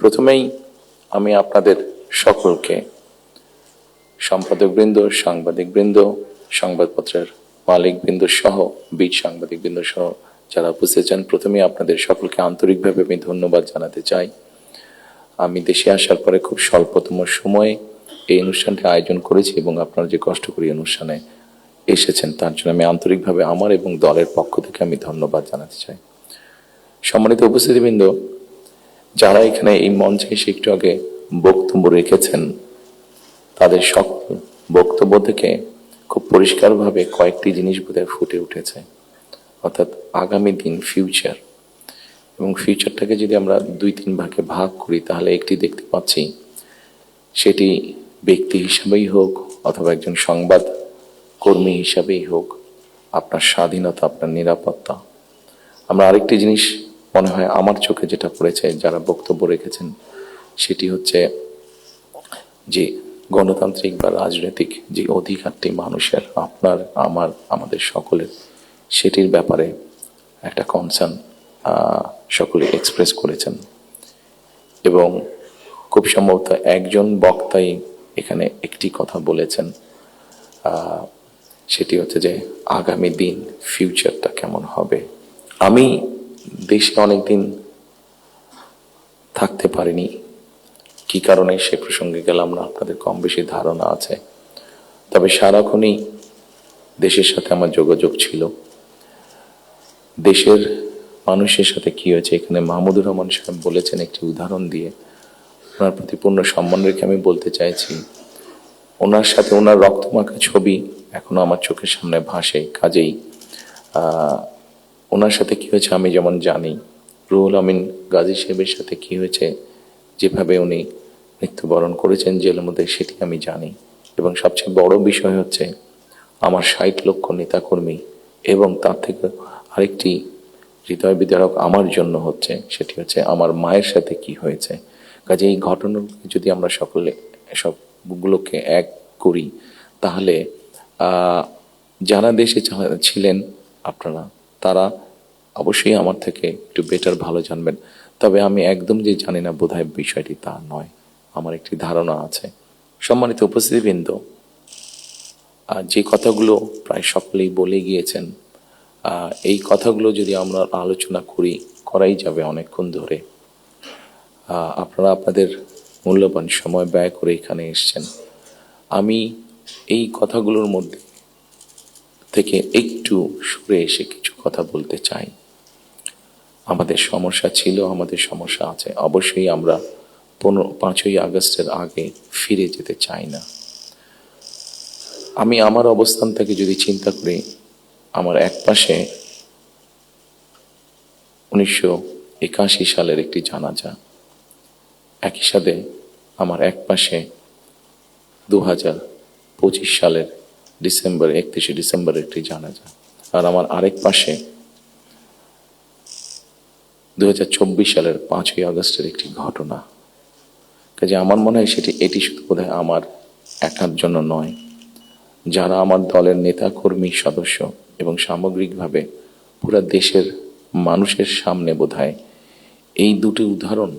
প্রথমেই আমি আপনাদের সকলকে সম্পাদকবৃন্দ, সাংবাদিকবৃন্দ, সংবাদপত্রের মালিকবৃন্দ সহ বীর সাংবাদিকবৃন্দ সহ যারা উপস্থিত আছেন, প্রথমেই আপনাদের সকলকে আন্তরিকভাবে আমি ধন্যবাদ জানাতে চাই। আমি দেশে আসার পরে খুব স্বল্পতম সময়ে এই অনুষ্ঠানটি আয়োজন করেছি এবং আপনারা যে কষ্ট করে অনুষ্ঠানে এসেছেন তার জন্য আমি আন্তরিকভাবে আমার এবং দলের পক্ষ থেকে আমি ধন্যবাদ জানাতে চাই। সম্মানিত উপস্থিতিবৃন্দ, যারা এখানে এই মঞ্চে এসে একটু আগে বক্তব্য রেখেছেন, তাদের সকল বক্তব্য থেকে খুব পরিষ্কারভাবে কয়েকটি জিনিস বোধহয় ফুটে উঠেছে, অর্থাৎ আগামী দিন ফিউচার, এবং ফিউচারটাকে যদি আমরা 2-3 ভাগে ভাগ করি তাহলে একটি দেখতে পাচ্ছি, সেটি ব্যক্তি হিসাবেই হোক অথবা একজন সংবাদ কর্মী হিসাবেই হোক, আপনার স্বাধীনতা, আপনার নিরাপত্তা। আমরা আরেকটি জিনিস মনে হয় আমার চোখে যেটা পড়েছে যারা বক্তব্য রেখেছেন, সেটি হচ্ছে যে গণতান্ত্রিক বা রাজনৈতিক যে অধিকারটি মানুষের, আপনার, আমার, আমাদের সকলের, সেটির ব্যাপারে একটা কনসার্ন সকলে এক্সপ্রেস করেছেন। এবং খুব সম্ভবত একজন বক্তাই এখানে একটি কথা বলেছেন, সেটি হচ্ছে যে আগামী দিন ফিউচারটা কেমন হবে। আমি দেশে অনেকদিন থাকতে পারিনি, কি কারণে সে প্রসঙ্গে গেলাম না, আপনাদের কম বেশি ধারণা আছে। তবে সারাক্ষণই দেশের সাথে আমার যোগাযোগ ছিল। দেশের মানুষের সাথে কি হয়েছে, এখানে মাহমুদুর রহমান সাহেব বলেছেন একটি উদাহরণ দিয়ে, ওনার প্রতি পূর্ণ সম্মান রেখে আমি বলতে চাইছি, ওনার সাথে ওনার রক্তমাখা ছবি এখনো আমার চোখের সামনে ভাসে। কাজেই ওনার সাথে কি হয়েছে আমি যেমন জানি, রুহুল আমিন গাজী সাহেবের সাথে কি হয়েছে, যেভাবে উনি মৃত্যুবরণ করেছেন জেলের মধ্যে, সেটি আমি জানি। এবং সবচেয়ে বড় বিষয় হচ্ছে আমার 60 লক্ষ নেতাকর্মী, এবং তার থেকে আরেকটি হৃদয় বিদারক আমার জন্য হচ্ছে, সেটি হচ্ছে আমার মায়ের সাথে কি হয়েছে। কাজে এই ঘটনাগুলো যদি আমরা সকলে সবগুলোকে এক করি, তাহলে যারা দেশে ছিলেন আপনারা, তারা অবশ্যই আমার থেকে একটু বেটার ভালো জানবেন। তবে আমি একদম যে জানি না বোধহয় বিষয়টি তা নয়, আমার একটি ধারণা আছে। সম্মানিত উপস্থিতিবৃন্দ, যে কথাগুলো প্রায় সকলেই বলে গিয়েছেন, এই কথাগুলো যদি আমরা আলোচনা করাই যাবে অনেকক্ষণ ধরে। আপনারা আপনাদের মূল্যবান সময় ব্যয় করে এখানে এসেছেন। আমি এই কথাগুলোর মধ্যে থেকে একটু সরে এসে কিছু কথা বলতে চাই। আমাদের সমস্যা ছিল, আমাদের সমস্যা আছে। অবশ্যই আমরা 5ই আগস্টের আগে ফিরে যেতে চাই না। আমি আমার অবস্থান থেকে যদি চিন্তা করি, আমার এক পাশে 1981 সালের একটি জানাজা, একই সাথে আমার এক পাশে 2025 সালের 31 ডিসেম্বর একটি জানাজা, আর আমার আরেক পাশে 2024 সালের 5ই আগস্টের একটি ঘটনা। কাজে আমার মনে হয় এটি শুধু বোধহয় আমার একার জন্য নয়, যারা আমার দলের নেতা কর্মী সদস্য এবং সামগ্রিকভাবে পুরো দেশের মানুষের সামনে বোধহয় এই দুটি উদাহরণ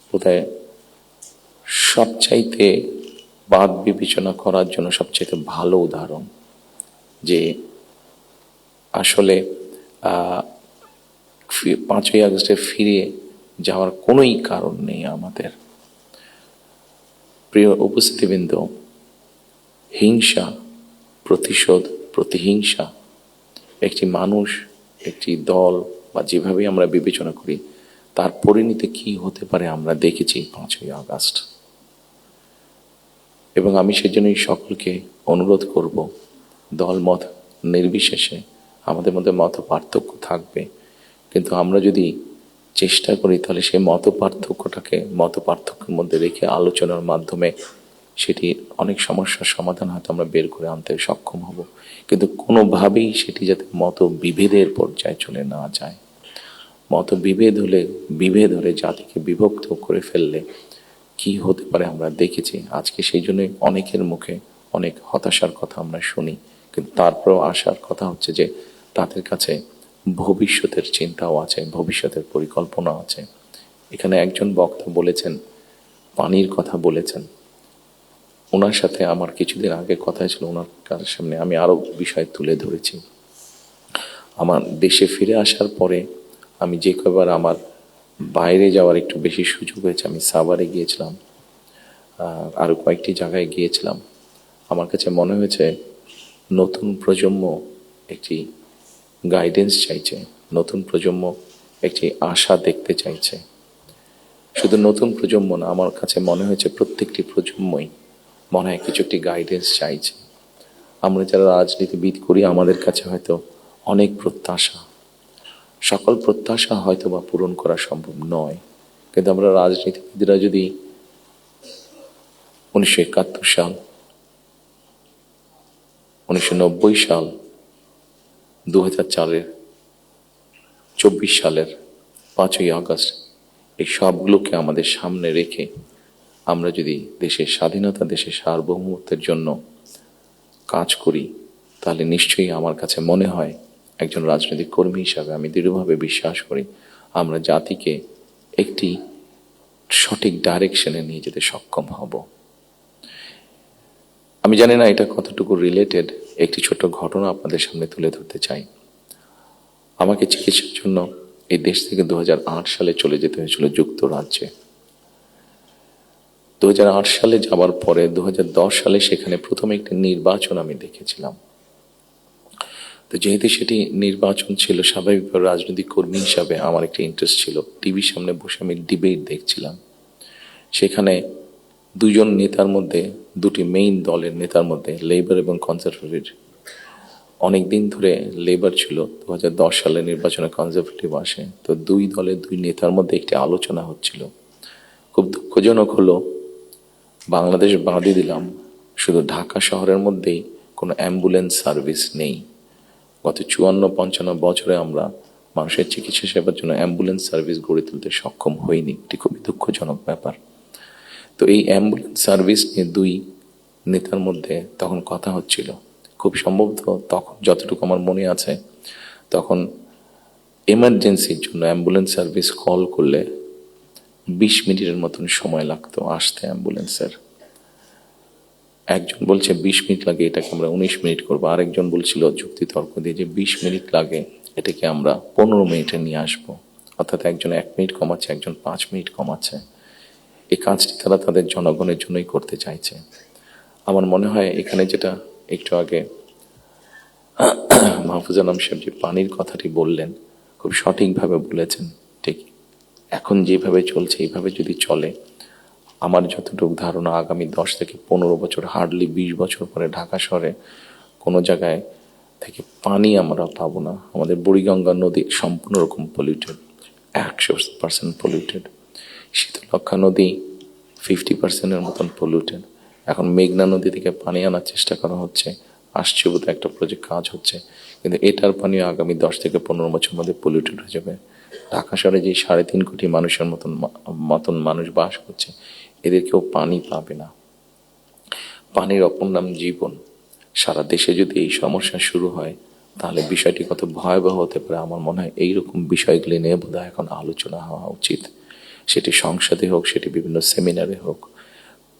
বোধহয় সবচাইতে বাদ বিবেচনা করার জন্য সবচাইতে ভালো উদাহরণ, যে আসলে 5ই আগস্টে ফিরে যাওয়ার কোনোই কারণ নেই আমাদের। প্রিয় উপস্থিতিবৃন্দ, হিংসা, প্রতিশোধ, প্রতিহিংসা, একটি মানুষ, একটি দল বা যেভাবে আমরা বিবেচনা করি, তার পরিণতি কি হতে পারে আমরা দেখেছি 5ই আগস্ট। এবং আমি সেজন্যই সকলকে অনুরোধ করব, দলমত নির্বিশেষে আমাদের মধ্যে মত পার্থক্য থাকবে, কিন্তু আমরা যদি চেষ্টা করি তাহলে সেই মত পার্থক্যের মধ্যে রেখে আলোচনার মাধ্যমে সেটি অনেক সমস্যার সমাধান হয়তো আমরা বের করে আনতে সক্ষম হব। কিন্তু কোনোভাবেই সেটি যাতে মত বিভেদের পর্যায়ে চলে না যায়। মত বিভেদ হলে জাতিকে বিভক্ত করে ফেললে কি হতে পারে আমরা দেখেছি। আজকে সেই জন্য অনেকের মুখে অনেক হতাশার কথা আমরা শুনি, কিন্তু তারপরেও আসার কথা হচ্ছে যে তাদের কাছে ভবিষ্যতের চিন্তাও আছে, ভবিষ্যতের পরিকল্পনা আছে। এখানে একজন বক্তা বলেছেন, পানির কথা বলেছেন। ওনার সাথে আমার কিছুদিন আগে কথা ছিল, ওনার সামনে আমি আরো বিষয় তুলে ধরেছি। আমার দেশে ফিরে আসার পরে আমি যে কবার আমার বাইরে যাওয়ার একটু বেশি সুযোগ হয়েছে, আমি সাভারে গিয়েছিলাম, আরো কয়েকটি জায়গায় গিয়েছিলাম। আমার কাছে মনে হয়েছে নতুন প্রজন্ম একটি গাইডেন্স চাইছে, নতুন প্রজন্ম একটি আশা দেখতে চাইছে। শুধু নতুন প্রজন্ম না, আমার কাছে মনে হয়েছে প্রত্যেকটি প্রজন্মই মনে হয় কিছু একটি গাইডেন্স চাইছে। আমরা যারা রাজনীতিবিদ করি, আমাদের কাছে হয়তো অনেক প্রত্যাশা, সকল প্রত্যাশা হয়তো বা পূরণ করা সম্ভব নয়, কিন্তু আমরা রাজনীতিবিদরা যদি 1971 সাল, 1990 সাল, 2004-এর 24 সালের 5ই আগস্ট এই সবগুলোকে আমাদের সামনে রেখে আমরা যদি দেশের স্বাধীনতা, দেশের সার্বভৌমত্বের জন্য কাজ করি, তাহলে নিশ্চয়ই আমার কাছে মনে হয় একজন রাজনৈতিক কর্মী হিসাবে আমি দৃঢ়ভাবে বিশ্বাস করি আমরা জাতিকে একটি সঠিক ডাইরেকশনে নিয়ে যেতে সক্ষম হব। আমি জানি না এটা কতটুকু রিলেটেড, একটি ছোট ঘটনা আপনাদের সামনে তুলে ধরতে চাই। আমাকে চিকিৎসার জন্য এই দেশ থেকে 2008 সালে চলে যেতে হয়েছিল যুক্তরাজ্যে। 2008 সালে যাওয়ার পরে 2010 সালে সেখানে প্রথম একটি নির্বাচন আমি দেখেছিলাম। তো যেহেতু সেটি নির্বাচন ছিল, স্বাভাবিকভাবে রাজনৈতিক কর্মী হিসাবে আমার একটা ইন্টারেস্ট ছিল। টিভির সামনে বসে আমি ডিবেট দেখছিলাম। সেখানে দুজন নেতার মধ্যে, দুটি মেইন দলের নেতার মধ্যে, লেবার এবং কনজারভেটিভ, অনেকদিন ধরে লেবার ছিল, 2010 সালে নির্বাচনে কনজারভেটিভ আসে। তো দুই দলের দুই নেতার মধ্যে একটি আলোচনা হচ্ছিল। খুব দুঃখজনক হলো, বাংলাদেশ বাদই দিলাম, শুধু ঢাকা শহরের মধ্যেই কোনো অ্যাম্বুলেন্স সার্ভিস নেই। গত 54-55 বছরে আমরা মানুষের চিকিৎসা সেবার জন্য অ্যাম্বুলেন্স সার্ভিস গড়ে তুলতে সক্ষম হইনি। এটি খুবই দুঃখজনক ব্যাপার। তো এই অ্যাম্বুলেন্স সার্ভিস নিয়ে দুই নেতার মধ্যে তখন কথা হচ্ছিল। খুব সম্ভবত তখন, যতটুকু আমার মনে আছে, তখন এমার্জেন্সির জন্য অ্যাম্বুলেন্স সার্ভিস কল করলে 20 মিনিটের মতন সময় লাগতো আসতে অ্যাম্বুলেন্সের। একজন বলছে 20 মিনিট লাগে, এটাকে আমরা 19 মিনিট করবো। আরেকজন বলছিল যুক্তি তর্ক দিয়ে যে 20 মিনিট লাগে, এটাকে আমরা 15 মিনিটে নিয়ে আসবো। অর্থাৎ একজন 1 মিনিট কমাচ্ছে, একজন 5 মিনিট কমাচ্ছে। এই কাজটি তারা তাদের জনগণের জন্যই করতে চাইছে। আমার মনে হয় এখানে যেটা একটু আগে মাহফুজ আলম সাহেব যে পানির কথাটি বললেন, খুব সঠিকভাবে বলেছেন। ঠিক এখন যেভাবে চলছে, এইভাবে যদি চলে, আমার যতটুকু ধারণা আগামী 10 থেকে 15 বছর, হার্ডলি 20 বছর পরে ঢাকা শহরে কোনো জায়গায় থেকে পানি আমরা পাবো না। আমাদের বুড়িগঙ্গা নদী সম্পূর্ণ রকম পলিউটেড, 100% পলিউটেড। শীতলক্ষা নদী 50%-এর মতন পলিউটেড। এখন মেঘনা নদী থেকে পানি আনার চেষ্টা করা হচ্ছে, আসছে বোধ একটা প্রজেক্ট কাজ হচ্ছে, কিন্তু এটার পানিও আগামী 10 থেকে 15 বছর মধ্যে পলিউটেড হয়ে যাবে। ঢাকা শহরে যে 3.5 কোটি মানুষের মতন মানুষ বাস করছে, এদের কেউ পানি পাবে না। পানির অপর নাম জীবন। সারা দেশে যদি এই সমস্যা শুরু হয়, তাহলে বিষয়টি কত ভয়াবহ হতে পারে। আমার মনে হয় এইরকম বিষয়গুলি নিয়ে বোধহয় এখন আলোচনা হওয়া উচিত, সেটি সংসদে হোক, সেটি বিভিন্ন সেমিনারে হোক।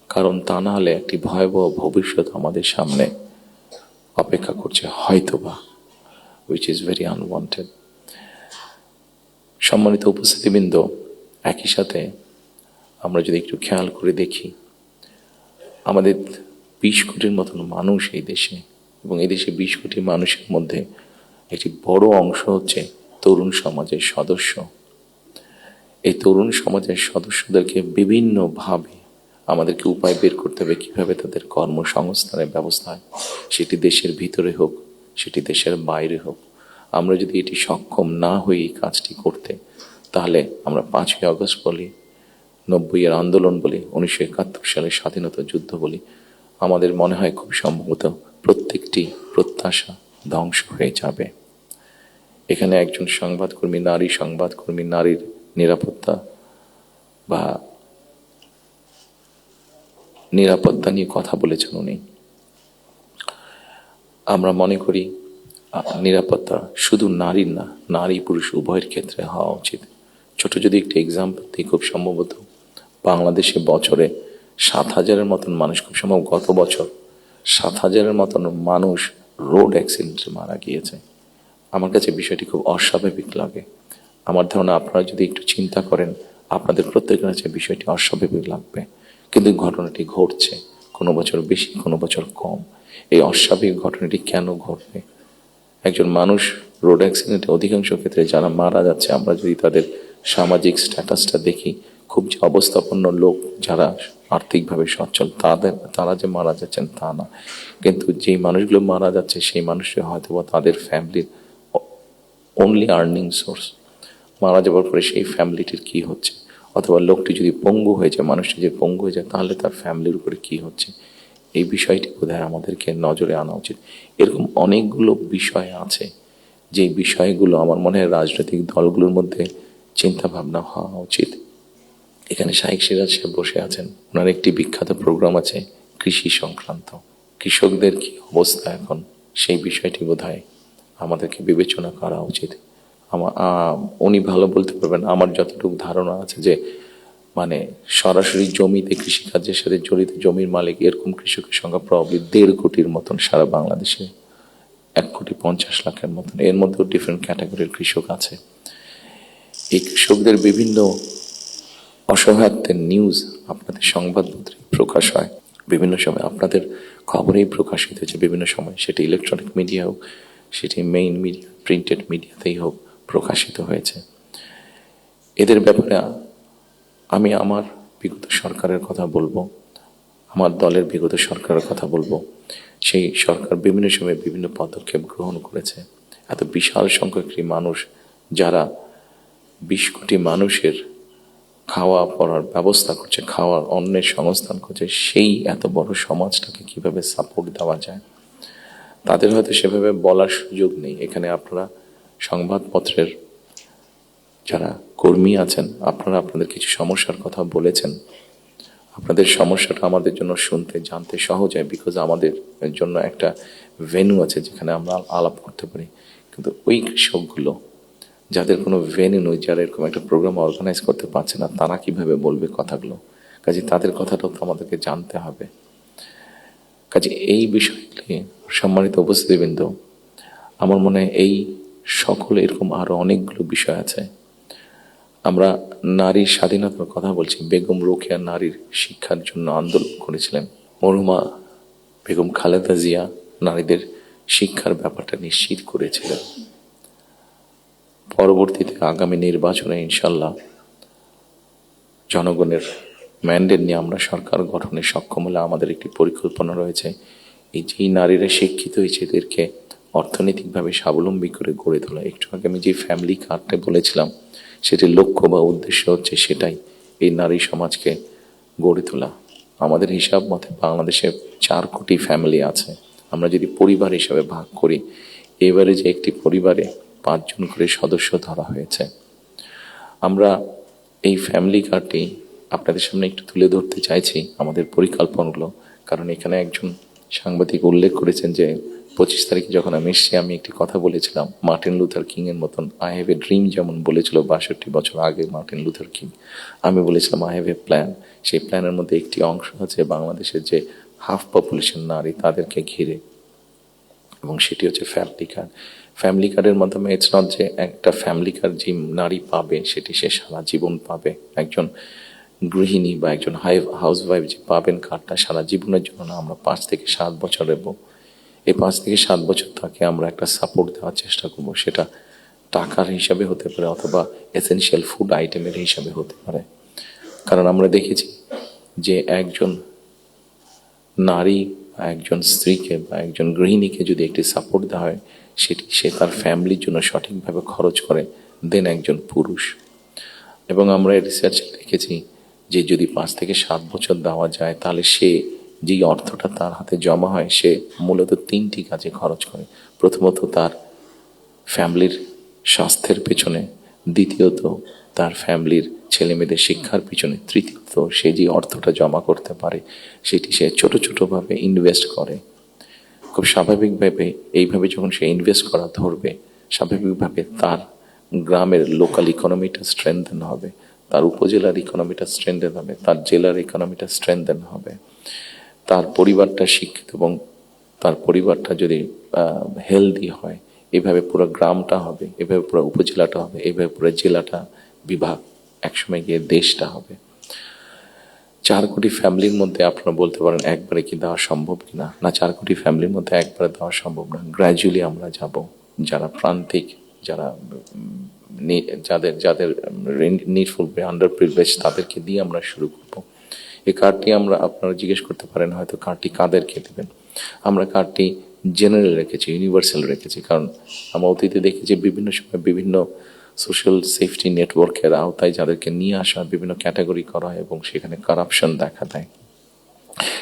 কারণ তা না হলে একটি ভয়াবহ ভবিষ্যৎ আমাদের সামনে অপেক্ষা করছে হয়তোবা, which is very unwanted. সম্মানিত উপস্থিতিবৃন্দ, একই সাথে আমরা যদি একটু খেয়াল করে দেখি, আমাদের 20 কোটির মতন মানুষ এই দেশে, এবং এই দেশে 20 কোটি মানুষের মধ্যে একটি বড় অংশ হচ্ছে তরুণ সমাজের সদস্য। এই তরুণ সমাজের সদস্যদেরকে বিভিন্নভাবে আমাদেরকে উপায় বের করতে হবে কিভাবে তাদের কর্মসংস্থানের ব্যবস্থা হয়, সেটি দেশের ভিতরে হোক, সেটি দেশের বাইরে হোক। আমরা যদি এটি সক্ষম না হই এই কাজটি করতে, তাহলে আমরা 5ই আগস্ট বলি, 90-এর আন্দোলন বলি, 1971 সালের স্বাধীনতা যুদ্ধ বলি, আমাদের মনে হয় খুব সম্ভবত প্রত্যেকটি প্রত্যাশা ধ্বংস হয়ে যাবে। এখানে একজন সংবাদকর্মী, নারী সংবাদকর্মী, নারীর নিরাপত্তা বা নিরাপত্তা নিয়ে কথা বলেছেন উনি। আমরা মনে করি নিরাপত্তা শুধু নারীর না, নারী পুরুষ উভয়ের ক্ষেত্রে হওয়া উচিত। ছোট যদি একটি এক্সাম্পল দিই, খুব সম্ভবত বাংলাদেশে বছরে 7,000-এর মতন মানুষ, খুব সম্ভব গত বছর 7,000-এর মতন মানুষ রোড অ্যাক্সিডেন্টে মারা গিয়েছে। আমার কাছে বিষয়টি খুব অস্বাভাবিক লাগে। আমার ধারণা আপনারা যদি একটু চিন্তা করেন, আপনাদের প্রত্যেকের কাছে বিষয়টি অস্বাভাবিক লাগবে। কিন্তু ঘটনাটি ঘটছে, কোনো বছর বেশি, কোনো বছর কম। এই অস্বাভাবিক ঘটনাটি কেন ঘটবে? একজন মানুষ রোড অ্যাক্সিডেন্টে অধিকাংশ ক্ষেত্রে যারা মারা যাচ্ছে, আমরা যদি তাদের সামাজিক স্ট্যাটাসটা দেখি, খুব যে অবস্থাপন্ন লোক যারা আর্থিকভাবে সচ্ছল তারা যে মারা যাচ্ছেন তা না, কিন্তু যেই মানুষগুলো মারা যাচ্ছে সেই মানুষরা হয়তো তাদের ফ্যামিলির অনলি আর্নিং সোর্স। মারা যাওয়ার পরে সেই ফ্যামিলিটির কি হচ্ছে, অথবা লোকটি যদি পঙ্গু হয়ে যায়, মানুষটি যদি পঙ্গু হয়ে যায়, তাহলে তার ফ্যামিলির উপরে কি হচ্ছে, এই বিষয়টি বোধহয় আমাদেরকে নজরে আনা উচিত। এরকম অনেকগুলো বিষয় আছে যে বিষয়গুলো আমার মনে হয় রাজনৈতিক দলগুলোর মধ্যে চিন্তা ভাবনা হওয়া উচিত। এখানে শাইখ সিরাজ সাহেব বসে আছেন, ওনার একটি বিখ্যাত প্রোগ্রাম আছে কৃষি সংক্রান্ত। কৃষকদের কি অবস্থা এখন, সেই বিষয়টি বোধহয় আমাদেরকে বিবেচনা করা উচিত। উনি ভালো বলতে পারবেন। আমার যতটুকু ধারণা আছে যে মানে সরাসরি জমিতে কৃষিকাজের সাথে জড়িত জমির মালিক এরকম কৃষকের সংখ্যা প্রবাবলি 1.5 কোটির মতন সারা বাংলাদেশে, 1,50,00,000-এর মতন। এর মধ্যেও ডিফারেন্ট ক্যাটাগরির কৃষক আছে। এই কৃষকদের বিভিন্ন অসহায়ত্বের নিউজ আপনাদের সংবাদপত্রে প্রকাশ হয়, বিভিন্ন সময় আপনাদের খবরেই প্রকাশিত হয়েছে, বিভিন্ন সময় সেটি ইলেকট্রনিক মিডিয়া হোক, সেটি মেইন মিডিয়া প্রিন্টেড মিডিয়াতেই হোক, প্রকাশিত হয়েছে। এদের ব্যাপারে আমি আমার বিগত সরকারের কথা বলবো, আমার দলের বিগত সরকারের কথা বলবো। সেই সরকার বিভিন্ন সময়ে বিভিন্ন পদক্ষেপ গ্রহণ করেছে। এত বিশাল সংখ্যক মানুষ, যারা 20 কোটি মানুষের খাওয়া পড়ার ব্যবস্থা করছে, খাওয়ার অন্নের সংস্থান করছে, সেই এত বড় সমাজটাকে কিভাবে সাপোর্ট দেওয়া যায়, তাদের হয়তো সেভাবে বলার সুযোগ নেই। এখানে আপনারা সংবাদপত্রের যারা কর্মী আছেন, আপনারা আপনাদের কিছু সমস্যার কথা বলেছেন। আপনাদের সমস্যাটা আমাদের জন্য শুনতে জানতে সহজ হয়, বিকজ আমাদের জন্য একটা ভেন্যু আছে যেখানে আমরা আলাপ করতে পারি। কিন্তু ওই কৃষকগুলো যাদের কোনো ভেন্যু নেই, যারা এরকম একটা প্রোগ্রাম অর্গানাইজ করতে পারছে না, তারা কিভাবে বলবে কথাগুলো? কাজে তাদের কথাটাও তো আমাদেরকে জানতে হবে। কাজে এই বিষয়গুলি, সম্মানিত উপস্থিতিবৃন্দ, আমার মনে হয় এই সকল এরকম আরো অনেকগুলো বিষয় আছে। আমরা নারীর স্বাধীনতার কথা বলছি। বেগম রোকেয়া নারীর শিক্ষার জন্য আন্দোলন করেছিলেন। মরহুমা বেগম খালেদা জিয়া নারীদের শিক্ষার ব্যাপারটা নিশ্চিত করেছিলেন। পরবর্তীতে আগামী নির্বাচনে ইনশাল্লাহ জনগণের ম্যান্ডেট নিয়ে আমরা সরকার গঠনে সক্ষম হলে আমাদের একটি পরিকল্পনা রয়েছে, এই যেই নারীরা শিক্ষিত হয়েছে এদেরকে অর্থনৈতিকভাবে স্বাবলম্বী করে গড়ে তোলা। একটু আগে আমি যে ফ্যামিলি কার্ডটা বলেছিলাম, সেটির লক্ষ্য বা উদ্দেশ্য হচ্ছে সেটাই, এই নারী সমাজকে গড়ে তোলা। আমাদের হিসাব মতে বাংলাদেশে 4 কোটি ফ্যামিলি আছে। আমরা যদি পরিবার হিসাবে ভাগ করি, এবারে যে একটি পরিবারে 5 জন করে সদস্য ধরা হয়েছে। আমরা এই ফ্যামিলি কার্ডটি আপনাদের সামনে একটু তুলে ধরতে চাইছি, আমাদের পরিকল্পনাগুলো। কারণ এখানে একজন সাংবাদিক উল্লেখ করেছেন যে 25 তারিখে যখন আমি এসেছি, আমি একটি কথা বলেছিলাম মার্টিন লুথার কিং এর মতন, আই হ্যাভ এ ড্রিম, যেমন বলেছিল 62 বছর আগে মার্টিন লুথার কিং। আমি বলেছিলাম আই হ্যাভ এ প্ল্যান। সেই প্ল্যানের মধ্যে একটি অংশ হচ্ছে বাংলাদেশের যে হাফ পপুলেশন নারী, তাদেরকে ঘিরে, এবং সেটি হচ্ছে ফ্যামিলি কার্ড। ফ্যামিলি কার্ডের মাধ্যমে ইটস নট যে একটা ফ্যামিলি কার্ড যে নারী পাবে সেটি সে সারা জীবন পাবে। একজন গৃহিণী বা একজন হাউস ওয়াইফ যে পাবেন কার্ডটা সারা জীবনের জন্য না, আমরা 5 থেকে 7 বছর দেব। এই 5 থেকে 7 বছর তাকে আমরা একটা সাপোর্ট দেওয়ার চেষ্টা করব। সেটা টাকার হিসাবে হতে পারে, অথবা এসেনশিয়াল ফুড আইটেমের হিসাবে হতে পারে। কারণ আমরা দেখেছি যে একজন নারী বা একজন স্ত্রীকে বা একজন গৃহিণীকে যদি একটি সাপোর্ট দেওয়া হয়, সেটি সে তার ফ্যামিলির জন্য সঠিকভাবে খরচ করে দেন একজন পুরুষ। এবং আমরা রিসার্চে দেখেছি যে যদি 5 থেকে 7 বছর দেওয়া যায়, তাহলে সে যেই অর্থটা তার হাতে জমা হয়, সে মূলত 3টি কাজে খরচ করে। প্রথমত তার ফ্যামিলির স্বাস্থ্যের পেছনে, দ্বিতীয়ত তার ফ্যামিলির ছেলে মেয়েদের শিক্ষার পিছনে, তৃতীয়ত সে যে অর্থটা জমা করতে পারে সেটি সে ছোট ছোটভাবে ইনভেস্ট করে। খুব স্বাভাবিকভাবে এইভাবে যখন সে ইনভেস্ট করা ধরবে, স্বাভাবিকভাবে তার গ্রামের লোকাল ইকোনমিটা স্ট্রেংথেন হবে, তার উপজেলার ইকোনমিটা স্ট্রেংথেন হবে, তার জেলার ইকোনমিটা স্ট্রেংথেন হবে, তার পরিবারটা শিক্ষিত এবং তার পরিবারটা যদি হেলদি হয়, এভাবে পুরো গ্রামটা হবে, এভাবে পুরো উপজেলাটা হবে, এভাবে পুরো জেলাটা, বিভাগ, একসময় গিয়ে দেশটা হবে। 4 কোটি ফ্যামিলির মধ্যে আপনারা বলতে পারেন একবারে কি দেওয়া সম্ভব কিনা? না, 4 কোটি ফ্যামিলির মধ্যে একবারে দেওয়া সম্ভব না। গ্র্যাজুয়ালি আমরা যাব, যারা প্রান্তিক, যারা যাদের যাদের নিডফুল, আন্ডার প্রিভিলেজ, তাদেরকে দিয়ে আমরা শুরু করব। এই কার্ডটি আমরা, আপনারা জিজ্ঞেস করতে পারেন হয়তো কার্ডটি কাদেরকে দেবেন। আমরা কার্ডটি জেনারেল রেখেছি, ইউনিভার্সাল রেখেছি, কারণ আমরা অতীতে দেখেছি বিভিন্ন সময় বিভিন্ন সোশ্যাল সেফটি নেটওয়ার্কের আওতায় যাদেরকে নিয়ে আসা, বিভিন্ন ক্যাটাগরি করা হয় এবং সেখানে কারাপশন দেখা দেয়।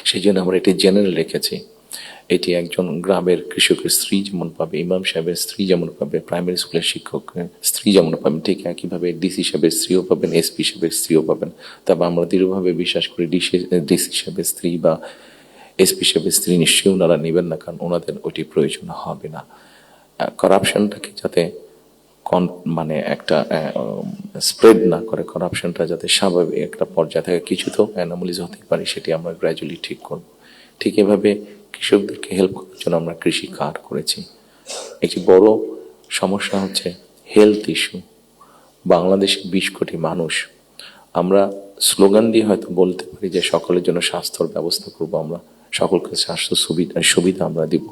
সেই জন্য আমরা এটি জেনারেল রেখেছি। এটি একজন গ্রামের কৃষকের স্ত্রী যেমন পাবে, ইমাম সাহেবের স্ত্রী যেমন পাবে, প্রাইমারি স্কুলের শিক্ষকের স্ত্রী যেমন পাবেন, ঠিক একইভাবে ডিসি সাহেবের স্ত্রীও পাবেন, এসপি সাহেবের স্ত্রীও পাবেন। তবে আমরা দৃঢ়ভাবে বিশ্বাস করি ডিসি সাহেবের স্ত্রী বা এসপি সাহেবের স্ত্রী নিশ্চয়ই ওনারা নেবেন না, কারণ ওনাদের ওইটি প্রয়োজন হবে না। করাপশনটাকে যাতে মানে একটা স্প্রেড না করে, করাপশনটা যাতে স্বাভাবিক একটা পর্যায়ে থাকে, কিছু তো অ্যানোমালিজ হতে পারে, সেটি আমরা গ্র্যাজুয়ালি ঠিক করব। ঠিক এভাবে কৃষকদেরকে হেল্প করার জন্য আমরা কৃষি কার্ড করেছি। একটি বড় সমস্যা হচ্ছে হেলথ ইস্যু। বাংলাদেশে 20 কোটি মানুষ, আমরা স্লোগান দিয়ে হয়তো বলতে পারি যে সকলের জন্য স্বাস্থ্যর ব্যবস্থা করব, আমরা সকলকে স্বাস্থ্য সুবিধা আমরা দিব।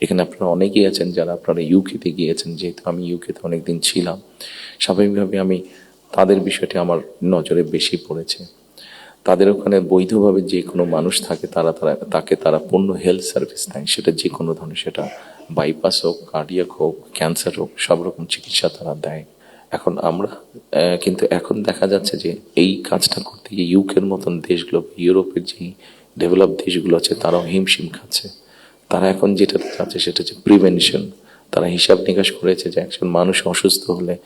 এখানে আপনারা অনেকেই আছেন যারা আপনারা ইউকেতে গিয়েছেন, যেহেতু আমি ইউকেতে অনেকদিন ছিলাম, স্বাভাবিকভাবে আমি তাদের বিষয়টি আমার নজরে বেশি পড়েছে। তাদের ওখানে বৈধভাবে যে কোনো মানুষ থাকে, তাকে তারা পূর্ণ হেলথ সার্ভিস দেয়, সেটা যে কোনো ধরনের, সেটা বাইপাস হোক, কার্ডিয়াক হোক, ক্যান্সার হোক, সব রকম চিকিৎসা তারা দেয়। এখন আমরা কিন্তু এখন দেখা যাচ্ছে যে এই কাজটা করতে গিয়ে ইউকের মতন দেশগুলো, ইউরোপের যে ডেভেলপ দেশগুলো আছে, তারাও হিমশিম খাচ্ছে। তারা এখন যেটা চাচ্ছে সেটা হচ্ছে প্রিভেনশন। তারা হিসাব নিকাশ করেছে যে একজন মানুষ অসুস্থ হলে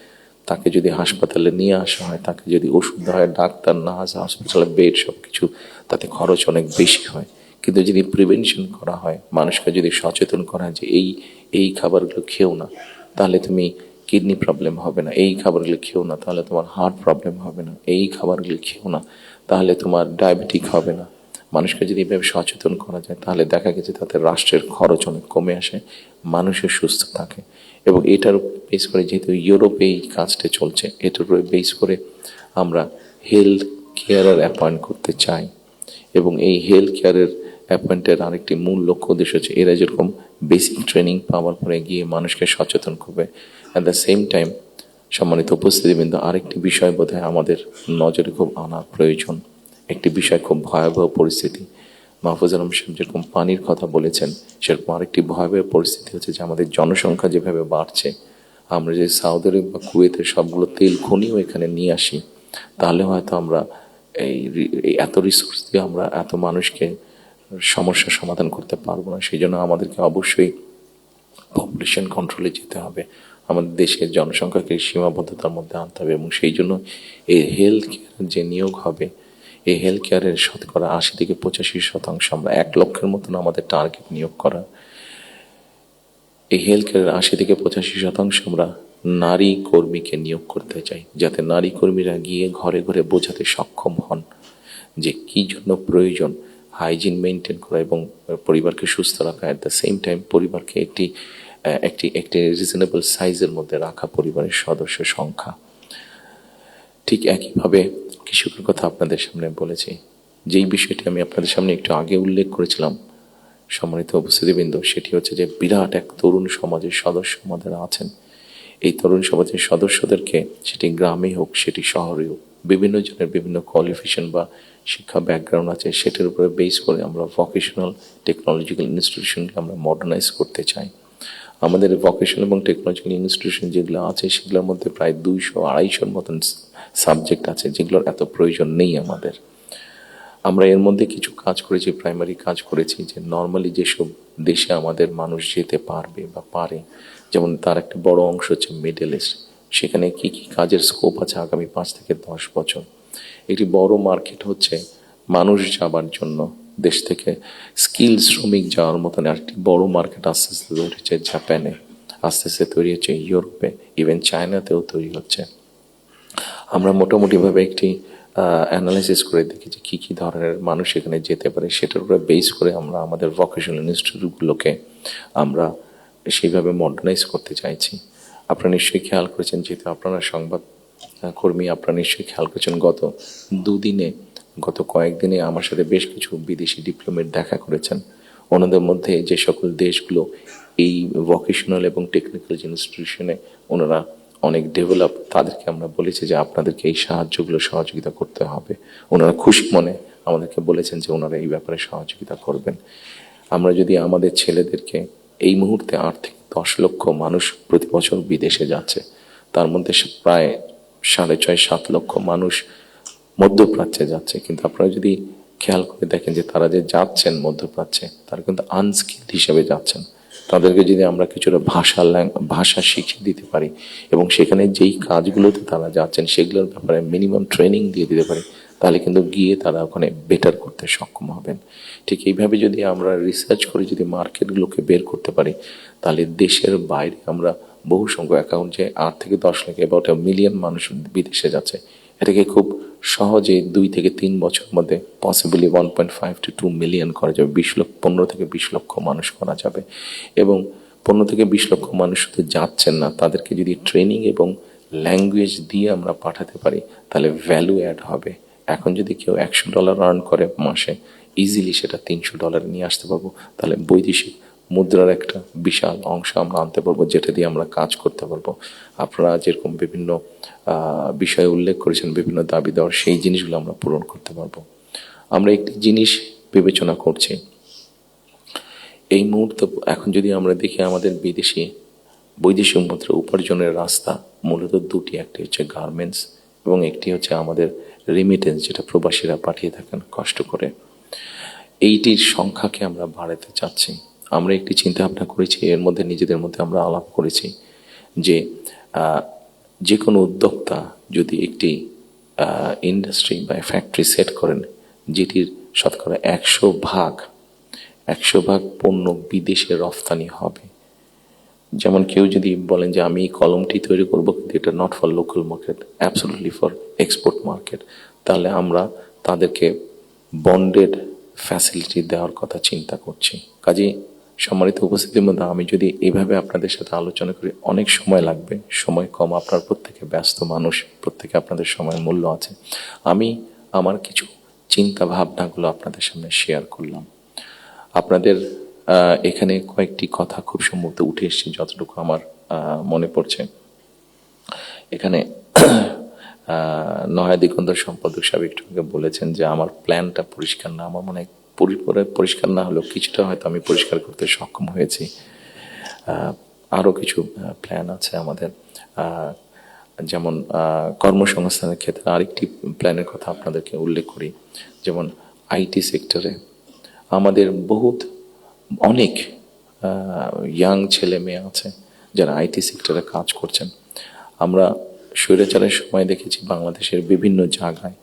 তাকে যদি হাসপাতালে নিয়ে আসা হয়, তাকে যদি ওষুধ দেওয়া হয়, ডাক্তার, নার্স, হাসপাতালে বেড, সবকিছু, তাতে খরচ অনেক বেশি হয়। কিন্তু যদি প্রিভেনশন করা হয়, মানুষকে যদি সচেতন করা হয় যে এই খাবারগুলো খেও না, তাহলে তুমি কিডনি প্রবলেম হবে না, এই খাবারগুলো খেও না তাহলে তোমার হার্ট প্রবলেম হবে না, এই খাবারগুলো খেও না তাহলে তোমার ডায়াবেটিক হবে না। মানুষকে যদি এভাবে সচেতন করা যায়, তাহলে দেখা গেছে তাতে রাষ্ট্রের খরচ অনেক কমে আসে, মানুষের সুস্থ থাকে। এবং এটার উপর বেস করে, যেহেতু ইউরোপে এই কাজটা চলছে, এটার উপরে বেস করে আমরা হেলথ কেয়ারার অ্যাপয়েন্ট করতে চাই। এবং এই হেলথ কেয়ারের অ্যাপয়েন্টের আরেকটি মূল লক্ষ্য উদ্দেশ্য হচ্ছে এরা যেরকম বেসিক ট্রেনিং পাওয়ার পরে গিয়ে মানুষকে সচেতন করবে, অ্যাট দ্য সেম টাইম সম্মানিত উপস্থিতিবৃন্দ, আরেকটি বিষয় বোধহয় আমাদের নজরে খুব আনা প্রয়োজন। একটি বিষয়, খুব ভয়াবহ পরিস্থিতি, মাহফুজ আলম সাহেব যেরকম পানির কথা বলেছেন, সেরকম আরেকটি ভয়াবহ পরিস্থিতি হচ্ছে যে আমাদের জনসংখ্যা যেভাবে বাড়ছে, আমরা যে সৌদি আরব বা কুয়েতের সবগুলো তেল খনিও এখানে নিয়ে আসি, তাহলে হয়তো আমরা এই এত রিসোর্স দিয়ে আমরা এত মানুষকে সমস্যার সমাধান করতে পারবো না। সেই জন্য আমাদেরকে অবশ্যই পপুলেশন কন্ট্রোলে যেতে হবে, আমাদের দেশের জনসংখ্যাকে সীমাবদ্ধতার মধ্যে আনতে হবে। এবং সেই জন্য এই হেলথ কেয়ার যে নিয়োগ হবে, এই হেলথ কেয়ারের শতকরা 80 থেকে 85% আমরা 1 লক্ষের মতন আমাদের টার্গেট নিয়োগ করা। এই হেলথ কেয়ারের 80 থেকে 85% আমরা নারী কর্মীকে নিয়োগ করতে চাই, যাতে নারী কর্মীরা গিয়ে ঘরে ঘরে বোঝাতে সক্ষম হন যে কি জন্য প্রয়োজন হাইজিন মেনটেন করা এবং পরিবারকে সুস্থ রাখা, অ্যাট দ্য সেম টাইম পরিবারকে একটি রিজনেবল সাইজের মধ্যে রাখা, পরিবারের সদস্য সংখ্যা। ঠিক একইভাবে কৃষকের কথা আপনাদের সামনে বলেছি, যেই বিষয়টি আমি আপনাদের সামনে একটু আগে উল্লেখ করেছিলাম সম্মানিত উপস্থিতিবৃন্দ, সেটি হচ্ছে যে বিরাট এক তরুণ সমাজের সদস্য আমাদের আছেন। এই তরুণ সমাজের সদস্যদেরকে, সেটি গ্রামে হোক সেটি শহরে হোক, বিভিন্ন জনের বিভিন্ন কোয়ালিফিকেশন বা শিক্ষা ব্যাকগ্রাউন্ড আছে, সেটার উপরে বেস করে আমরা ভোকেশনাল টেকনোলজিক্যাল ইনস্টিটিউশনকে আমরা মডার্নাইজ করতে চাই। আমাদের ভোকেশনাল এবং টেকনোলজিক্যাল ইনস্টিটিউশন যেগুলো আছে, সেগুলোর মধ্যে প্রায় 200-250 মতন সাবজেক্ট আছে, যেগুলোর এত প্রয়োজন নেই আমাদের। আমরা এর মধ্যে কিছু কাজ করেছি, প্রাইমারি কাজ করেছি, যে নর্মালি যেসব দেশে আমাদের মানুষ যেতে পারবে বা পারে, যেমন তার একটা বড় অংশ হচ্ছে মিডল ইস্ট, সেখানে কি কি কাজের স্কোপ আছে আগামী 5 থেকে 10 বছর। একটি বড় মার্কেট হচ্ছে মানুষ যাবার জন্য, দেশ থেকে স্কিল শ্রমিক যাওয়ার মতন একটি বড় মার্কেট আস্তে আস্তে তৈরি হচ্ছে জাপানে। আস্তে আস্তে তৈরি হচ্ছে ইউরোপে, ইভেন চায়নাতেও তৈরি হচ্ছে। আমরা মোটামুটিভাবে একটি অ্যানালাইসিস করে দেখি যে কী কী ধরনের মানুষ এখানে যেতে পারে, সেটার উপরে বেস করে আমরা আমাদের ভোকেশনাল ইনস্টিটিউটগুলোকে আমরা সেইভাবে মডার্নাইজ করতে চাইছি। আপনারা নিশ্চয়ই খেয়াল করেছেন, যেহেতু আপনারা সংবাদ কর্মী, আপনারা নিশ্চয়ই খেয়াল করেছেন গত কয়েকদিনে আমার সাথে বেশ কিছু বিদেশি ডিপ্লোমেট দেখা করেছেন। ওনাদের মধ্যে যে সকল দেশগুলো এই ভোকেশনাল এবং টেকনিক্যাল ইনস্টিটিউশনে ওনারা অনেক ডেভেলপ, তাদেরকে আমরা বলেছি যে আপনাদেরকে এই সাহায্যগুলো সহযোগিতা করতে হবে। ওনারা খুশি মনে আমাদেরকে বলেছেন যে ওনারা এই ব্যাপারে সহযোগিতা করবেন। আমরা যদি আমাদের ছেলেদেরকে, এই মুহূর্তে 8 থেকে 10 লক্ষ মানুষ প্রতি বছর বিদেশে যাচ্ছে, তার মধ্যে প্রায় 6.5-7 লক্ষ মানুষ মধ্যপ্রাচ্যে যাচ্ছে, কিন্তু আপনারা যদি খেয়াল করে দেখেন যে তারা যে যাচ্ছেন মধ্যপ্রাচ্যে, তারা কিন্তু আনস্কিল্ড হিসেবে যাচ্ছেন। তাদেরকে যদি আমরা কিছুটা ভাষা শিখিয়ে দিতে পারি এবং সেখানে যেই কাজগুলোতে তারা যাচ্ছেন সেগুলোর ব্যাপারে মিনিমাম ট্রেনিং দিয়ে দিতে পারি, তাহলে কিন্তু গিয়ে তারা ওখানে বেটার করতে সক্ষম হবেন। ঠিক এইভাবে যদি আমরা রিসার্চ করে যদি মার্কেটগুলোকে বের করতে পারি, তাহলে দেশের বাইরে আমরা বহু সংখ্যক অ্যাকাউন্ট, যে 8 থেকে 10 লাখ, অ্যাবাউট 1 মিলিয়ন মানুষ বিদেশে যাচ্ছে, এটাকে খুব সহজে 2 থেকে 3 বছর মধ্যে পসিবলি 1.5 to 2 মিলিয়ন করা যাবে। 15 থেকে 20 লক্ষ মানুষ করা যাবে। এবং 15 থেকে 20 লক্ষ মানুষ শুধু যাচ্ছেন না, তাদেরকে যদি ট্রেনিং এবং ল্যাঙ্গুয়েজ দিয়ে আমরা পাঠাতে পারি, তাহলে ভ্যালু অ্যাড হবে। এখন যদি কেউ $100 আর্ন করে মাসে, ইজিলি সেটা $300 নিয়ে আসতে পারবো। তাহলে বৈদেশিক মুদ্রার একটা বিশাল অংশ আমরা আনতে পারবো, যেটা দিয়ে আমরা কাজ করতে পারবো। আপনারা যেরকম বিভিন্ন বিষয়ে উল্লেখ করেছেন, বিভিন্ন দাবি দেওয়ার, সেই জিনিসগুলো আমরা পূরণ করতে পারবো। আমরা একটি জিনিস বিবেচনা করছি এই মুহূর্তে। এখন যদি আমরা দেখি আমাদের বৈদেশিক মুদ্রা উপার্জনের রাস্তা মূলত দুটি, একটি হচ্ছে গার্মেন্টস এবং একটি হচ্ছে আমাদের রেমিটেন্স, যেটা প্রবাসীরা পাঠিয়ে থাকেন কষ্ট করে। এইটির সংখ্যাকে আমরা বাড়াতে চাচ্ছি। আমরা একটি চিন্তা ভাবনা করেছি, এর মধ্যে নিজেদের মধ্যে আমরা আলাপ করেছি যে যে কোনো উদ্যোক্তা যদি একটি ইন্ডাস্ট্রি বা ফ্যাক্টরি সেট করেন, যেটির শতকরা 100 ভাগ পণ্য বিদেশে রফতানি হবে। যেমন কেউ যদি বলেন যে আমি কলমটি তৈরি করব, কিন্তু এটা not for local market, absolutely for export market, তাহলে আমরা তাদেরকে বন্ডেড ফ্যাসিলিটি দেওয়ার কথা চিন্তা করছি। কাজেই সম্মানিত উপস্থিতির মধ্যে আমি যদি এইভাবে আপনাদের সাথে আলোচনা করি, অনেক সময় লাগবে, সময় কম, আপনার প্রত্যেকে ব্যস্ত মানুষ, প্রত্যেকে আপনাদের সময়ের মূল্য আছে। আমি আমার কিছু চিন্তা ভাবনাগুলো আপনাদের সামনে শেয়ার করলাম। আপনাদের এখানে কয়েকটি কথা খুব সম্ভবত উঠে এসেছে, যতটুকু আমার মনে পড়ছে। এখানে নয়া দিগন্ত সম্পাদক সাহেব একটু আগে বলেছেন যে আমার প্ল্যানটা পরিষ্কার না। আমার মনে হয় পরিষ্কার না হলেও কিছুটা হয়তো আমি পরিষ্কার করতে সক্ষম হয়েছি। আরও কিছু প্ল্যান আছে আমাদের, যেমন কর্মসংস্থানের ক্ষেত্রে আরেকটি প্ল্যানের কথা আপনাদেরকে উল্লেখ করি। যেমন আইটি সেক্টরে আমাদের অনেক ইয়াং ছেলে মেয়ে আছে যারা আইটি সেক্টরে কাজ করছেন। আমরা স্বৈরাচারের সময় দেখেছি বাংলাদেশের বিভিন্ন জায়গায়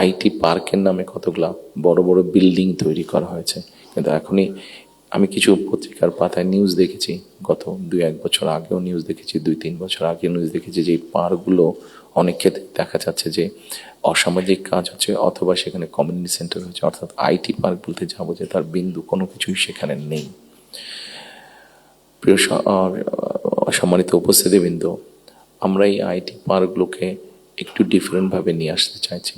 আইটি পার্কের নামে কতগুলা বড় বড় বিল্ডিং তৈরি করা হয়েছে, কিন্তু এখনই আমি কিছু পত্রিকার পাতায় নিউজ দেখেছি, গত 2-1 বছর আগেও নিউজ দেখেছি, 2-3 বছর আগে নিউজ দেখেছি যে এই পার্কগুলো অনেক ক্ষেত্রে দেখা যাচ্ছে যে অসামাজিক কাজ হচ্ছে, অথবা সেখানে কমিউনিটি সেন্টার হচ্ছে। অর্থাৎ আইটি পার্ক বলতে যাবো যে তার বিন্দু কোনো কিছুই সেখানে নেই। প্রিয় সম্মানিত উপস্থিতিবৃন্দ, আমরা এই আইটি পার্কগুলোকে একটু ডিফারেন্টভাবে নিয়ে আসতে চাইছি।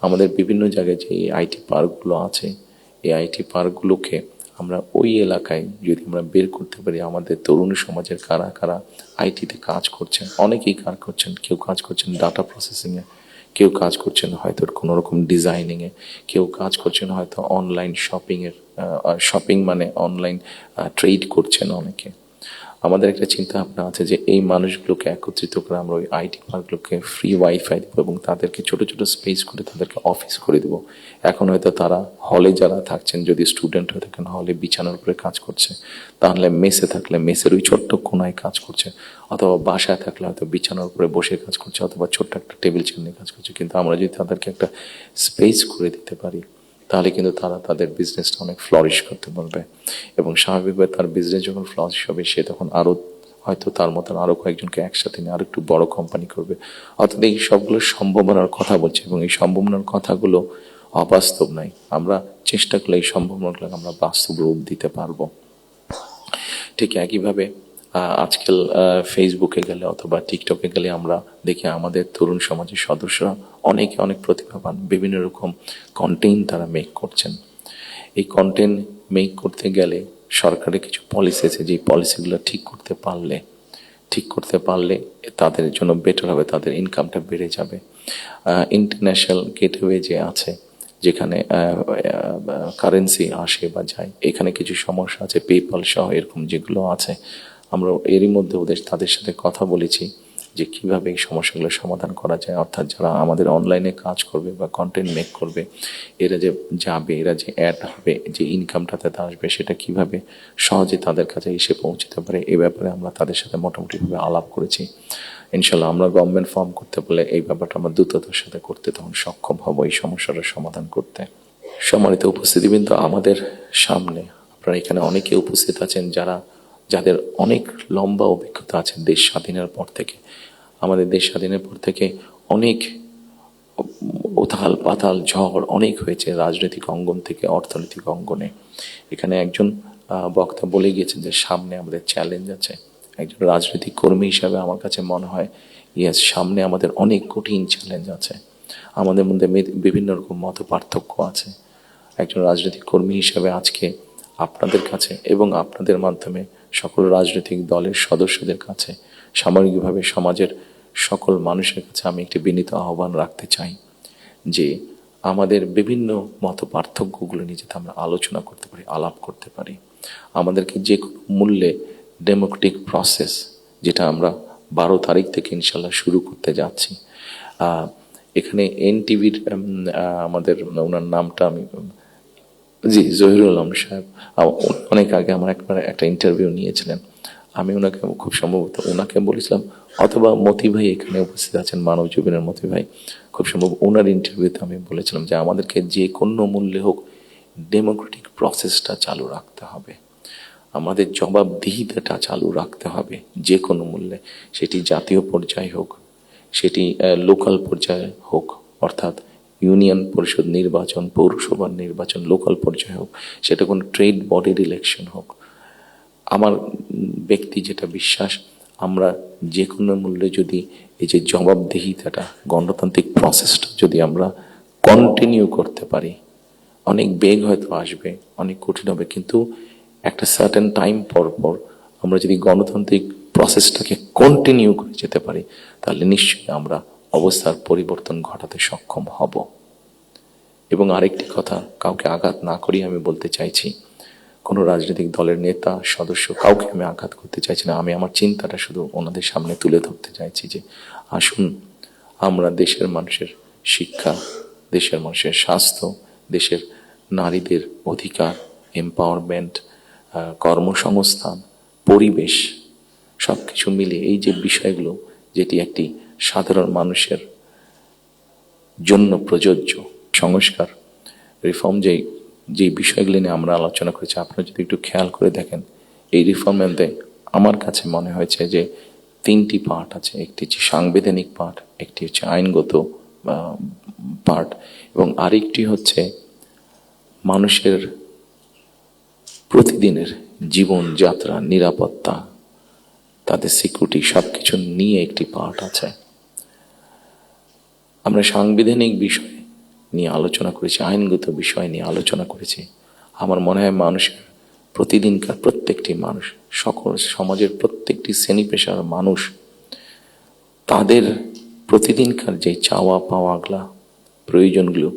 আমাদের বিভিন্ন জায়গায় যে আইটি পার্কগুলো আছে, এই আইটি পার্কগুলোকে আমরা ওই এলাকায় যদি আমরা বের করতে পারি, আমাদের তরুণ সমাজের কারা কারা আইটিতে কাজ করছেন, অনেকেই কাজ করছেন। কেউ কাজ করছেন ডাটা প্রসেসিংয়ে, কেউ কাজ করছেন হয়তো কোনো রকম ডিজাইনিংয়ে, কেউ কাজ করছেন হয়তো অনলাইন শপিং মানে অনলাইন ট্রেড করছেন অনেকে। আমাদের একটা চিন্তা ভাবনা আছে যে এই মানুষগুলোকে একত্রিত করে আমরা ওই আইটি পার্কগুলোকে ফ্রি ওয়াইফাই দেবো এবং তাদেরকে ছোট ছোট স্পেস করে তাদেরকে অফিস করে দেবো। এখন হয়তো তারা হলে যারা থাকছেন, যদি স্টুডেন্ট হয়ে থাকেন হলে বিছানার উপরে কাজ করছে, তাহলে মেসে থাকলে মেসের ওই ছোট্ট কোনায় কাজ করছে, অথবা বাসায় থাকলে হয়তো বিছানার উপরে বসে কাজ করছে, অথবা ছোট্ট একটা টেবিল চেয়ার নিয়ে কাজ করছে। কিন্তু আমরা যদি তাদেরকে একটা স্পেস করে দিতে পারি, তাহলে কিন্তু তারা তাদের বিজনেসটা অনেক ফ্লরিশ করতে পারবে এবং স্বাভাবিকভাবে তার বিজনেস যখন ফ্লরিশ হবে, সে তখন আরও হয়তো তার মতন আরো কয়েকজনকে একসাথে নিয়ে আরো একটু বড় কোম্পানি করবে। অর্থাৎ এই সবগুলো সম্ভাবনার কথা বলছে, এবং এই সম্ভাবনার কথাগুলো অবাস্তব নয়। আমরা চেষ্টা করলে এই সম্ভাবনাগুলো আমরা বাস্তব রূপ দিতে পারবো। ঠিক একইভাবে আজকাল ফেসবুকে গেলে অথবা টিকটকে গেলে আমরা দেখি আমাদের তরুণ সমাজের সদস্যরা অনেকে অনেক প্রতিভাবান, বিভিন্ন রকম কন্টেন্ট তারা মেক করছেন। এই কন্টেন্ট মেক করতে গেলে সরকারের কিছু পলিসি আছে, যে পলিসিগুলো ঠিক করতে পারলে তাদের জন্য বেটার হবে, তাদের ইনকামটা বেড়ে যাবে। ইন্টারন্যাশনাল গেটওয়ে যে আছে, যেখানে কারেন্সি আসে বা যায়, এখানে কিছু সমস্যা আছে, পেপাল সহ এরকম যেগুলো আছে, আমরা এরই মধ্যে তাদের সাথে কথা বলেছি যে কিভাবে এই সমস্যাগুলো সমাধান করা যায়। অর্থাৎ যারা আমাদের অনলাইনে কাজ করবে বা কন্টেন্ট মেক করবে, এরা যে যাবে, এরা যে অ্যাড হবে, যে ইনকামটা তাদের আসবে, সেটা কিভাবে সহজে তাদের কাছে এসে পৌঁছতে পারে, এ ব্যাপারে আমরা তাদের সাথে মোটামুটিভাবে আলাপ করেছি। ইনশাল্লাহ আমরা গভর্নমেন্ট ফর্ম করতে পারলে এই ব্যাপারটা আমরা দ্রুততার সাথে করতে তখন সক্ষম হব এই সমস্যাটার সমাধান করতে। সম্মানিত উপস্থিতিবৃন্দ, আমাদের সামনে আপনারা এখানে অনেকে উপস্থিত আছেন যাদের অনেক লম্বা অভিজ্ঞতা আছে দেশ স্বাধীনের পর থেকে। আমাদের দেশ স্বাধীনের পর থেকে অনেক উথাল পাতাল ঝড় অনেক হয়েছে রাজনৈতিক অঙ্গন থেকে অর্থনৈতিক অঙ্গনে। এখানে একজন বক্তা বলে গিয়েছেন যে সামনে আমাদের চ্যালেঞ্জ আছে। একজন রাজনৈতিক কর্মী হিসাবে আমার কাছে মনে হয় ইয়েস, সামনে আমাদের অনেক কঠিন চ্যালেঞ্জ আছে, আমাদের মধ্যে বিভিন্ন রকম মত পার্থক্য আছে। একজন রাজনৈতিক কর্মী হিসাবে আজকে আপনাদের কাছে এবং আপনাদের মাধ্যমে সকল রাজনৈতিক দলের সদস্যদের কাছে, সামগ্রিকভাবে সমাজের সকল মানুষের কাছে আমি একটি বিনীত আহ্বান রাখতে চাই যে আমাদের বিভিন্ন মত পার্থক্যগুলো নিয়ে যাতে আমরা আলোচনা করতে পারি, আলাপ করতে পারি। আমাদেরকে যে কোনো মূল্যে ডেমোক্রেটিক প্রসেস, যেটা আমরা 12 তারিখ থেকে ইনশাল্লাহ শুরু করতে যাচ্ছি। এখানে এনটিভির আমাদের ওনার নামটা আমি জি জহিরুল আলম সাহেব অনেক আগে আমার একটা ইন্টারভিউ নিয়েছিলেন। আমি ওনাকে খুব সম্ভবত ওনাকে বলেছিলাম, অথবা মতি ভাই এখানে উপস্থিত আছেন, মানব জীবনের মতি ভাই, খুব সম্ভব ওনার ইন্টারভিউতে আমি বলেছিলাম যে আমাদেরকে যে কোনো মূল্যে হোক ডেমোক্রেটিক প্রসেসটা চালু রাখতে হবে, আমাদের জবাবদিহিতাটা চালু রাখতে হবে যে কোনো মূল্যে। সেটি জাতীয় পর্যায়ে হোক, সেটি লোকাল পর্যায়ে হোক, অর্থাৎ ইউনিয়ন পরিষদ নির্বাচন, পৌরসভার নির্বাচন, লোকাল পর্যায়ে হোক, সেটা কোনো ট্রেড বডির ইলেকশন হোক। আমার ব্যক্তি যেটা বিশ্বাস, আমরা যে কোনো মূল্যে যদি এই যে জবাবদিহিতাটা, গণতান্ত্রিক প্রসেসটা যদি আমরা কন্টিনিউ করতে পারি, অনেক বেগ হয়তো আসবে, অনেক কঠিন হবে, কিন্তু একটা সার্টেন টাইম পর আমরা যদি গণতান্ত্রিক প্রসেসটাকে কন্টিনিউ করে যেতে পারি, তাহলে নিশ্চয়ই আমরা অবস্থার পরিবর্তন ঘটাতে সক্ষম হব। এবং আরেকটি কথা, কাউকে আঘাত না করি আমি বলতে চাইছি, কোনো রাজনৈতিক দলের নেতা সদস্য কাউকে আমি আঘাত করতে চাইছি না। আমি আমার চিন্তাটা শুধু ওনাদের সামনে তুলে ধরতে চাইছি যে আসুন আমরা দেশের মানুষের শিক্ষা, দেশের মানুষের স্বাস্থ্য, দেশের নারীদের অধিকার, এম্পাওয়ারমেন্ট, কর্মসংস্থান, পরিবেশ, সব কিছু মিলিয়ে এই যে বিষয়গুলো, যেটি একটি সাধারণ মানুষের জন্য প্রযোজ্য সংস্কার, রিফর্ম, যে বিষয়গুলি নিয়ে আমরা আলোচনা করেছি, আপনারা যদি একটু খেয়াল করে দেখেন, এই রিফর্মের আমার কাছে মনে হয়েছে যে 3টি পার্ট আছে। একটি হচ্ছে সাংবিধানিক পার্ট, একটি হচ্ছে আইনগত পার্ট, এবং আরেকটি হচ্ছে মানুষের প্রতিদিনের জীবনযাত্রা, নিরাপত্তা, তাদের সিকিউরিটি, সবকিছু নিয়ে একটি পার্ট আছে। আমরা সাংবিধানিক বিষয় নিয়ে আলোচনা করেছি, আইনগত বিষয় নিয়ে আলোচনা করেছি। আমার মনে হয় মানুষের প্রতিদিনকার প্রত্যেকটি মানুষ, সকল সমাজের প্রত্যেকটি শ্রেণী পেশার মানুষ, তাদের প্রতিদিনকার যে চাওয়া পাওয়াগুলা, প্রয়োজনগুলো,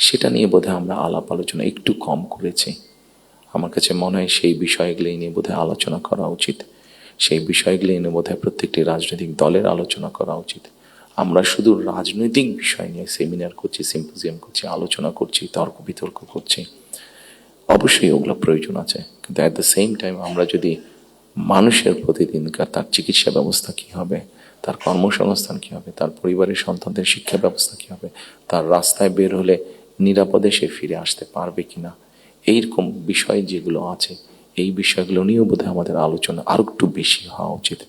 সেটা নিয়ে বোধহয় আমরা আলাপ আলোচনা একটু কম করেছি। আমার কাছে মনে হয় সেই বিষয়গুলি নিয়ে বোধহয় আলোচনা করা উচিত। সেই বিষয়গুলি নিয়ে বোধহয় প্রত্যেকটি রাজনৈতিক দলের আলোচনা করা উচিত। আমরা শুধু রাজনৈতিক বিষয় নিয়ে সেমিনার করছি, সিম্পোজিয়াম করছি, আলোচনা করছি, তর্ক বিতর্ক করছি, অবশ্যই ওগুলো প্রয়োজন আছে, কিন্তু অ্যাট দ্য সেম টাইম আমরা যদি মানুষের প্রতিদিনকার তার চিকিৎসা ব্যবস্থা কী হবে, তার কর্মসংস্থান কী হবে, তার পরিবারের সন্তানদের শিক্ষা ব্যবস্থা কী হবে, তার রাস্তায় বের হলে নিরাপদে সে ফিরে আসতে পারবে কিনা, এইরকম বিষয় যেগুলো আছে, এই বিষয়গুলো নিয়েও বোধহয় আমাদের আলোচনা আরো একটু বেশি হওয়া উচিত।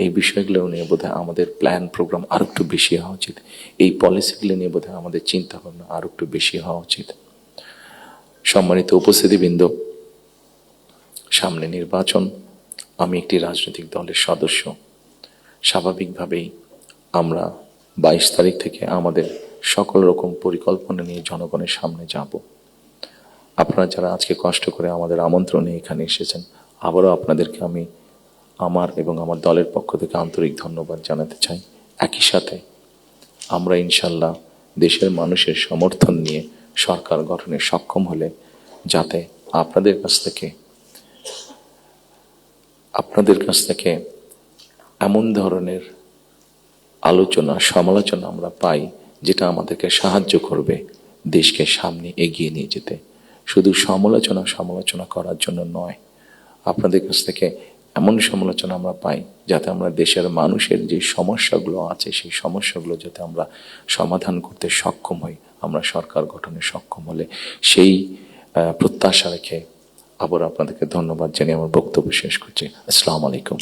এই বিষয়গুলো নিয়ে বোধহয় আমাদের প্ল্যান প্রোগ্রাম আরো একটু বেশি হওয়া উচিত। এই পলিসিগুলো নিয়ে বোধহয় আমাদের চিন্তা ভাবনা আরো একটু বেশি হওয়া উচিত। সম্মানিত উপস্থিতিবৃন্দ, সামনে নির্বাচন। আমি একটি রাজনৈতিক দলের সদস্য। স্বাভাবিকভাবেই আমরা 22 তারিখ থেকে আমাদের সকল রকম পরিকল্পনা নিয়ে জনগণের সামনে যাব। আপনারা যারা আজকে কষ্ট করে আমাদের আমন্ত্রণে এখানে এসেছেন, আবারও আপনাদেরকে আমি আমার এবং আমার দলের পক্ষ থেকে আন্তরিক ধন্যবাদ জানাতে চাই। একই সাথে আমরা ইনশাল্লাহ দেশের মানুষের সমর্থন নিয়ে সরকার গঠনে সক্ষম হলে যাতে আপনাদের কাছ থেকে এমন ধরনের আলোচনা সমালোচনা আমরা পাই যেটা আমাদেরকে সাহায্য করবে দেশকে সামনে এগিয়ে নিয়ে যেতে। শুধু সমালোচনা করার জন্য নয়, আপনাদের কাছ থেকে এমন সমালোচনা আমরা পাই যাতে আমরা দেশের মানুষের যে সমস্যাগুলো আছে সেই সমস্যাগুলো যাতে আমরা সমাধান করতে সক্ষম হই। আমরা সরকার গঠনে সক্ষম হলে সেই প্রত্যাশা রেখে আবার আপনাদেরকে ধন্যবাদ জানিয়ে আমার বক্তব্য শেষ করছি। আসসালামু আলাইকুম।